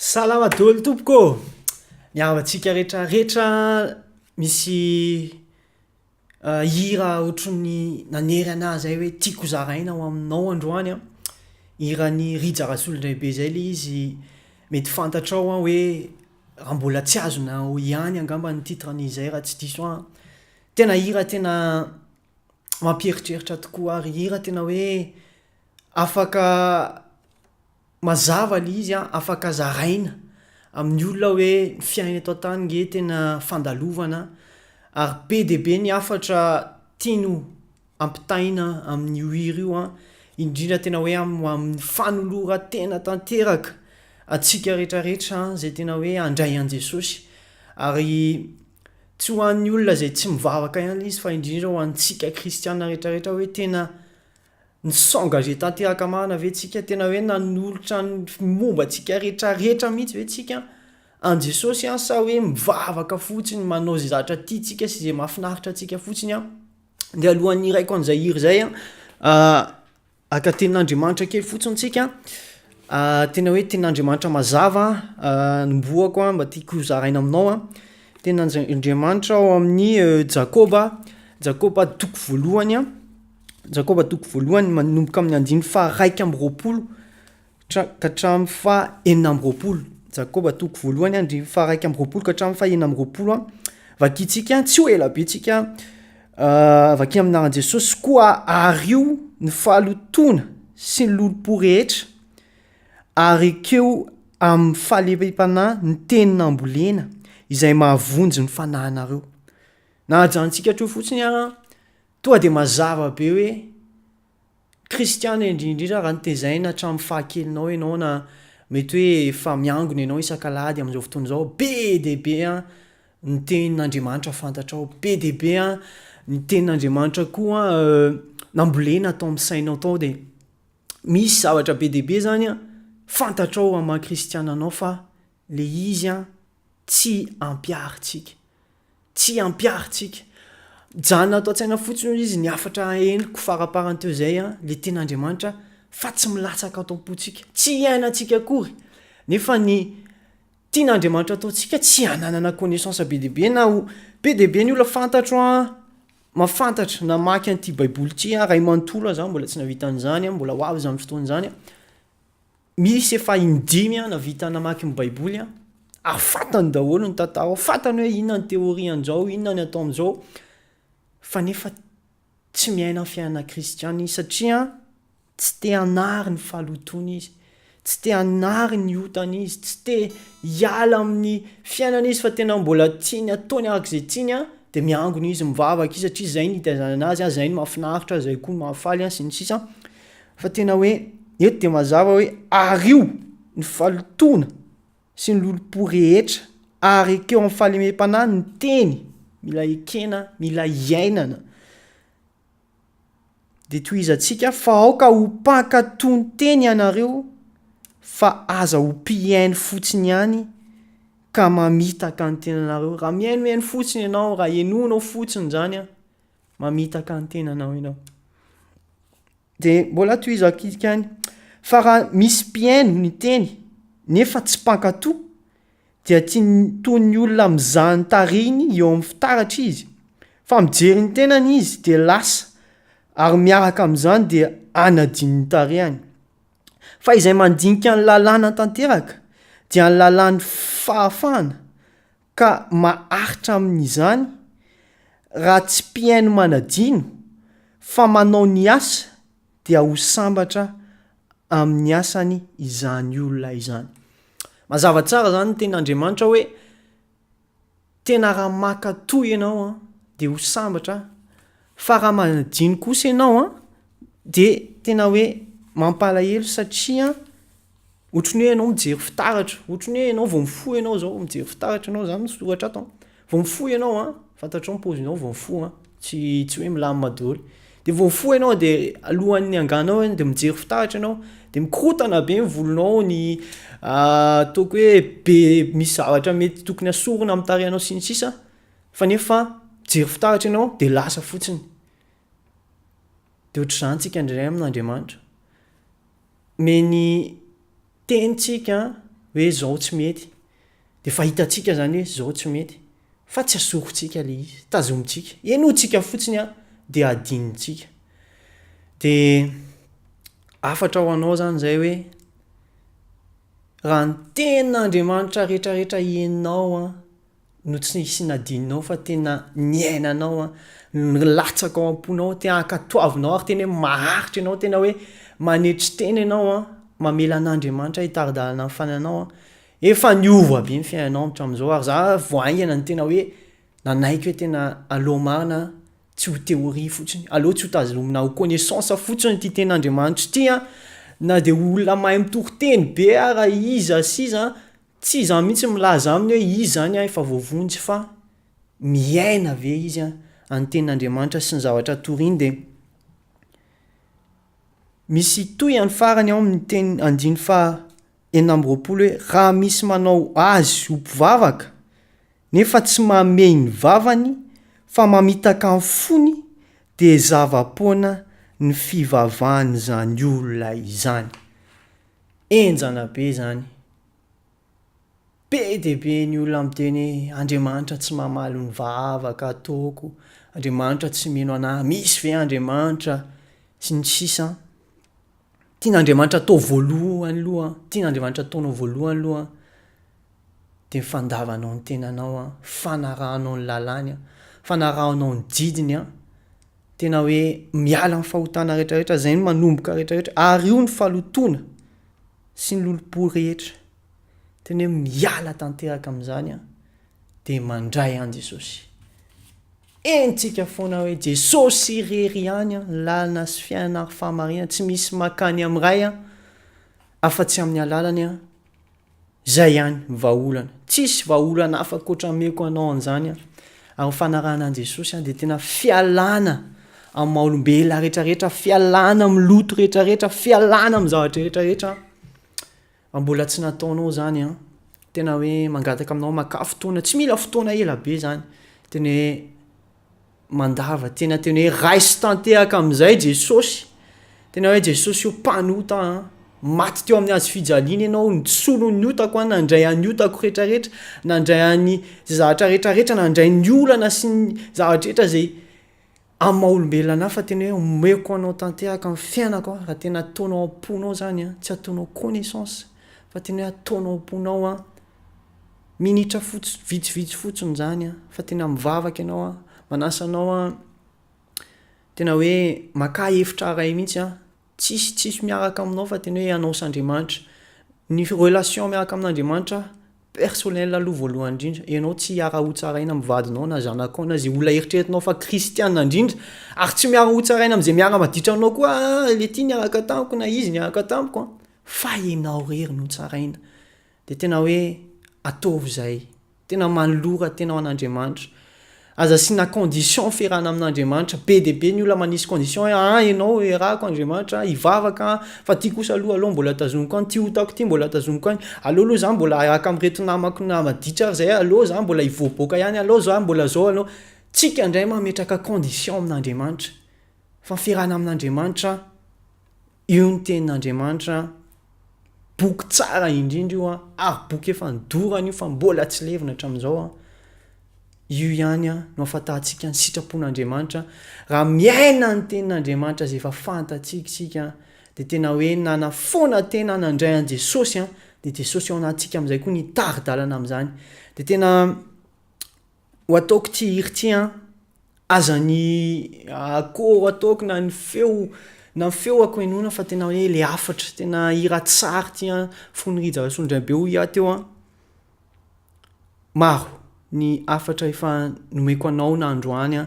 Salama daholo tompoko. Miavatsika rehetrarehetra misy hira ohatran'ny nanery anahy zay hoe tiako zaraina ho aminao androany a. Hiran'ny Rija Rasolondraibe zay le izy mety fantatrao a hoe raha mbola tsy azona ho ihany angamba ny titran'izay raha tsy diso a. Tena hira tena mampieritreritra tokoa ary hira tena hoe afaka mazava le izy a, afaka zaraina amin'ny olona hoe ny fiainana eto an-tany nge tena fandalovana ary be dia be ny hafatra tiano ampitaina amin'io hira io a, indrindra tena hoe amin'ny fanolora tena tanteraka antsika rehetrarehetra zay tena hoe handray an Jesosy ary tsy ho an'ny olona zay tsy mivavaka ihany le izy fa indrindra ho antsika kristiana rehetrarehetra hoe tena nisengage tanteraka marina ve tsika, tena hoe nanolotra ny momba antsika rehetrarehetra mihitsy ve tsika an Jesosy a, sa hoe mivavaka fotsiny manao zay zavatra tiantsika sy zay mahafinaritra antsika fotsiny a. De alohan'ny iraiko an'izay hira zay a, aka tenin'Andriamanitra kely fotsiny tsika, tena hoe tenin'Andriamanitra mazava nomboako a mba tiako ho zaraina aminao a. Tenin'Andriamanitra ao amin'ny Jakoba toko voalohany a, Jakoba toko voalohany manomboka amin'ny andiny faha 1:20 ka hatramin'ny faha 4:20. Jakoba toko voalohany andiny faha 1:20 ka hatramin'ny faha 4:20 a. Vakintsika tsy ho ela be tsika, vaky aminaran'i Jesosy koa ario ny fahalotona sy ny lolo-po rehetra ary keo amin'ny fahaleovam-panahy ny tenin'ambolena izay mahavonjy ny fanahinareo. Na hajantsika hatro fotsiny a, tonga de mazava be hoe kristiana indrindra raha nitezaina hatramin'ny fahakelinao ianao na mety hoe efa miangona ianao isan-kalady amin'izao fotoana izao, be dia be a ny tenin'Andriamanitra fantatrao, be dia be a ny tenin'Andriamanitra koa nambolena atao amin'ny sainao tao, de misy zavatra be dia be zany a fantatrao amin'ny maha-kristiana anao fa le izy a tsy ampiaritsika, tsy ampiaritsika. Janona ato an-tsaina fotsiny izy ny hafatra henoko faraparany teo zay a, le tenin'Andriamanitra fa tsy milatsaka ato am-pontsika, tsy iainantsika akory. Nefa ny tian'Andriamanitra ataontsika tsy hananana connaissance be dia be na ho be dia be ny olona fantatro a, mahafantatra namaky an'ity baiboly ity a, ray manontolo aho zany mbola tsy navita an'izany a, mbola ho avy zany fotoana zany a. Misy efa indimy a navita namaky ny baiboly a, ary fantany daholo ny tantara, fantany hoe inona ny teoria an'izao, inona ny atao amin'izao, fa nefa tsy miaina fiainana kristiana izy satria tsy te hanary ny fahalotona izy, tsy te hanary ny otana izy, tsy te hiala amin'ny fiainana izy fa tena mbola tiany ataony arak'izay tiany a, de miangona izy mivavaka izy satria zay ny hitaizana azy a, zay ny mahafinaritra, zay koa mahafaly a sy ny sisa. Fa tena hoe eto de mazava hoe ario ny fahalotona sy ny lolo-po rehetra ary ekeo amin'ny fahalemem-panahy ny teny mila ekena, mila iainana. De tohizantsika fa aoka ho mpankatony teny ianareo fa aza ho mpiaino fotsiny ihany ka mamitaka ny tenanareo. Raha miaino fotsiny ianao, raha enonao fotsiny zany a, mamitaka ny tenanao ianao. De mbola tohizantsika any, fa raha misy mpiaino ny teny nefa tsy mpankatoy dia toy ny olona mizaha ny tariny eo amin'ny fitaratra izy, fa mijery ny tenany izy de lasa ary miaraka amin'izany de anadiny ny tarehany. Fa izay mandinika ny lalàna tanteraka dia ny lalàn'ny fahafahana ka maharitra amin'izany raha tsy mpiaino manadino fa manao ny asa dia ho sambatra amin'ny asany izany olona izany. Mazava tsara zany ny tenin'Andriamanitra hoe tena raha mankatoy ianao a de ho sambatra, fa raha manadino kosa ianao a de tena hoe mampalahelo satria ohatran'ny hoe ianao mijery fitaratra, ohatran'ny hoe ianao vao mifoha ianao zao mijery fitaratra ianao zany soratra ato, vao mifoha ianao a, fantatrao ny paozinao vao mifoha a, tsy hoe milamina daholo. De vao mifoha ianao de alohan'ny hanganao de mijery fitaratra ianao de mikorotana be ny volonao, ny ataoko hoe be misy zavatra mety tokony asorina amin'ny tarehinao sy ny sisa, fa nefa mijery fitaratra ianao de lasa fotsiny. De ohatr'izany tsika indray amin'Andriamanitra. Meny tenintsika hoe zao tsy mety de fa hitantsika zany hoe zao tsy mety fa tsy asorontsika le izy tazomitsika enotsika fotsiny a de adinitsika de afatra ho anao zany zay hoe raha ny ten'Andriamanitra rehetrarehetra ienao a no tsy sy nadinonao fa tena niainanao a latsaka ao am-ponao tena ankatoavinao ary tena hoe maharitra ianao tena hoe manetry tena ianao a mamela an'Andriamanitra hitaridalana amin'ny fananao a efa niova be ny fiainanao hatramin'izao ary za voaingana ny tena hoe nanaiky hoe tena aloha marina tsy ho théorie fotsiny aloha tsy ho tazomina ho connaissance fotsiny ty ten'Andriamanitra ty a na de olona mahay mitory-teny be raha iza siza tsy za mihitsy milaza aminy hoe izy zany a efa voavonjy fa miaina ve izy a any ten'Andriamanitra sy ny zavatra toriny de misy toy any farany ao amin'ny teny andiny fa enina amby roapolo hoe raha misy manao azy ho mpivavaka nefa tsy mamey ny vavany fa mamitaka ny fony de zava-poana ny fivavahany zany olona izany enjana be zany be de be ny olona miteny Andriamanitra tsy mamaly ny vavaka ataoko Andriamanitra tsy mino anahy misy ve Andriamanitra sy ny sisa tian'Andriamanitra atao voalohany aloha tian'Andriamanitra ataonao voalohany aloha de mifandavanao ny tenanao a fanarahanao ny lalàny a fanarahanao ny didiny a tena hoe miala amin'ny fahotana rehetrarehetra zay no manomboka rehetrarehetra ary io ny falotoana sy ny lolompo rehetra tena hoe miala tanteraka amin'izany a de mandray an Jesosy entsika foana hoe Jesosy irery ihany a lalana sy fiainana ary fahamarinana tsy misy makany amiray a afa-tsy amin'ny alalany a zay ihany vahaolana tsisy vahaolana afa-koatra meko anao an'izany a ary fanarahana an Jesosy a de tena fialana amin'ny maha-olombelona rehetrarehetra fialana amin'ny loto rehetrarehetra fialana amin'ny zavatra rehetrarehetra mbola tsy nataonao zany a tena hoe mangataka aminao maka fotoana tsy mila fotoana ela be zany tena hoe mandava tena hoe raisy tanteraka amin'izay Jesosy tena hoe Jesosy io mpanota maty teo amin'ny azy fijaliana ianao nitsolo ny otako a nandray any otako rehetrarehetra nandray any zavatra rehetrarehetra nandray ny olana sy ny zavatra rehetra zay amin'ny maha-olombelona anahy fa tena hoe omeko anao tanteraka amin'ny fiainako a raha tena ataonao am-ponao zany a tsy ataonao connaissance fa tena hoe ataonao am-ponao a minitra vitsivitsy fotsiny zany a fa tena mivavaka ianao a manasanao a tena hoe maka hevitra ray mihitsy a tsisy miaraka aminao fa tena hoe anao s'Andriamanitra ny relation miaraka amin'Andriamanitra personnel aloha voalohany indrindra ianao tsy hiara-hotsaraina amin'ny vadinao na zanakao na zay olona eritreretinao fa kristiana indrindra ary tsy miara-hotsaraina amin'izay miara-maditra anao koa le ty niaraka tamiko na izy niaraka tamiko a fa ianao rery no hotsaraina de tena hoe ataovy zay tena manolora tena ho an'Andriamanitra aza sina condition fiarahana amin'Andriamanitra be de be ny olona manisy condition ianao erahako Andriamanitra hivavaka fa ty kosa aloha mbola tazomiko any ty hotako ty mbola tazomiko any aloha zany mbola araka amireto namako namaditra ary zay aloha zany mbola hivoaboaka ihany aloha zany mbola zao aloha tsika indray mametraka condition amin'Andriamanitra fa fiarahana amin'Andriamanitra io ny tenin'Andriamanitra boky tsara indrindra io a ary boky efa nidorana io fa mbola tsy levina hatramin'izao a io ihany a no ahafantarantsika ny sitrapon'Andriamanitra raha miaina ny tenin'Andriamanitra zay efa fantatsika de tena hoe nanafoana tena nandray an Jesosy a de Jesosy ao anatintsika amin'izay koa nitaridalana amin'izany de tena ho ataoko ty hiry ty a aza ny akôro ataoko na ny feo akoinona fa tena hoe le afatra tena hira tsara ty a fonirija sondrabe ho ia teo a maro ny afatra efa nomeko anao na androany a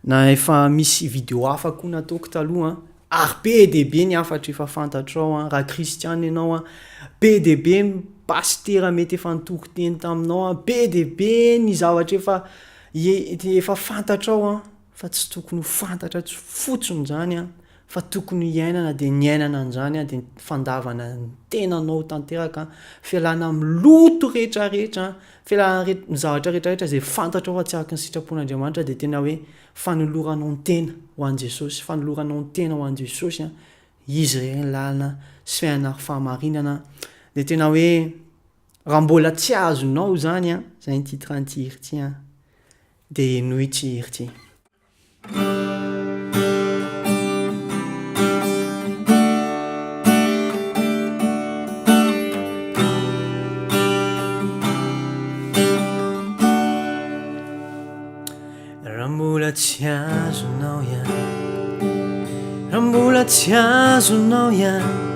na efa misy video hafa koa nataoko taloha ary be de be ny afatra efa fantatrao a raha kristiana ianao a be de be ny pastera mety efa nitoro-teny taminao a be de be ny zavatra efa fantatrao a fa tsy tokony ho fantatra fotsiny zany a fa tokony hiainana de ny ainana an'izany a de fandavana ny tenanao tanteraka fialana amin'ny loto rehetrarehetra fialana ny zavatra rehetrarehetra zay fantatra fa tsy araka ny sitrapon'Andriamanitra de tena hoe fanoloranao ny tena ho an Jesosy fanoloranao ny tena ho an Jesosy a izy reny lalana sy fiainana fahamarinana de tena hoe raha mbola tsy azonao zany a zay ny titranyty hira ty a de noho ity hira ty raha mbola tsy azonao ihany raha mbola tsy azonao ihany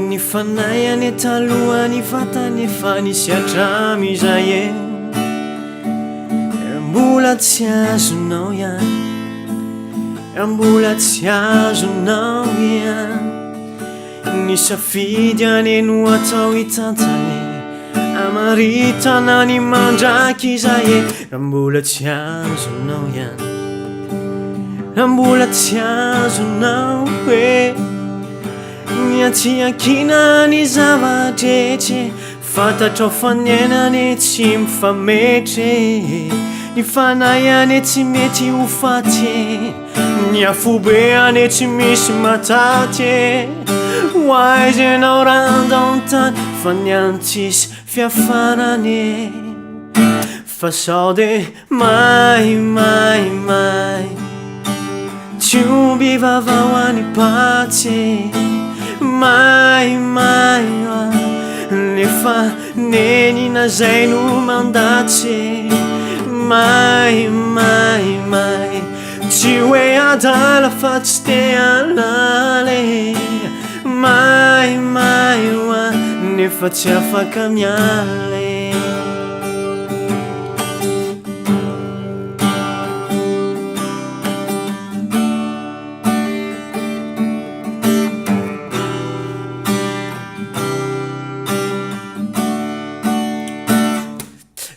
ny fanahy any talohany vatany efa nisy hatramizay e raha mbola tsy azonao ihany raha mbola tsy azonao ihany ny safidy any no atao hitantany amaritana ny mandraky izay e raha mbola tsy azonao ihany raha mbola tsy azonao e ny atiakina ny zavatretre fantatrao faniainany tsy mifametre ny fanahy ane tsy mety ho faty ny afobe ane tsy misy mataty ho aizy ianao randaontany fa niany tsisy fiafarany fa sao de mai mai mai tsy omby vavao any patsy mai mai nefa nenina zay no mandatsy mai mai mai tsy hoe adala fa tsy te alale mai mai nefa tsy afaka miale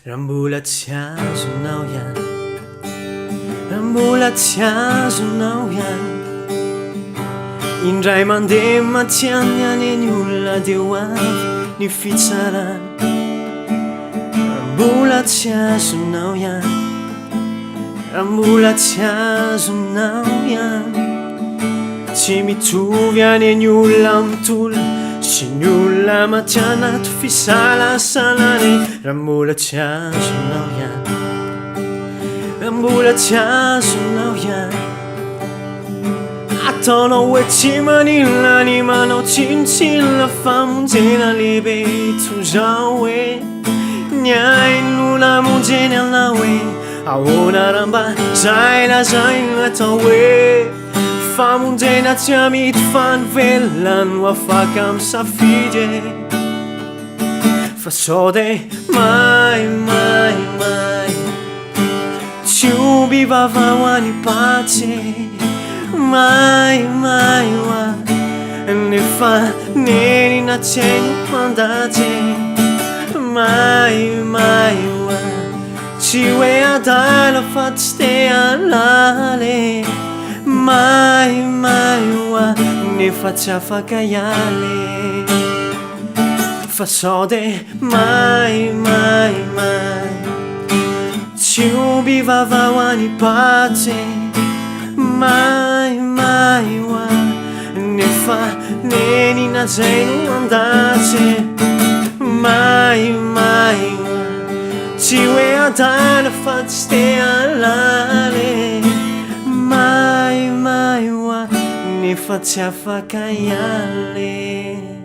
raha mbola tsy azonao ihany raha mbola tsy azonao ihany indray mandeha matiany any ny olona de ho avy ny fitsarany raha mbola tsy azonao ihany raha mbola tsy azonao ihany tsy mitovy any ny olona mitola sy ny olona matianato fisalasalany raha mbola tsy azonao ihany raha mbola tsy azonao ihany ataonao hoe tsy manila ny manao tsinitsila famonjena lehibe toy zao hoe ny aino namonjeny anao hoe ahoana raha mba zay lazay natao hoe famonjena tsy amity fanovelona no afaka misafidy fa sao de mai mai mai tsy omby vavao any patsy mai mai nefa nenina tsy haino mandatsy mai mai tsy hoe adala fa tsy te alale mai mai nefa tsy afaka iale fa sao de mai mai mai tsy omby vavao any patsy mai mai nefa nenina zay no mandatsy mai mai tsy hoe adala fa tsy te alale mai mai nefa tsy afaka iale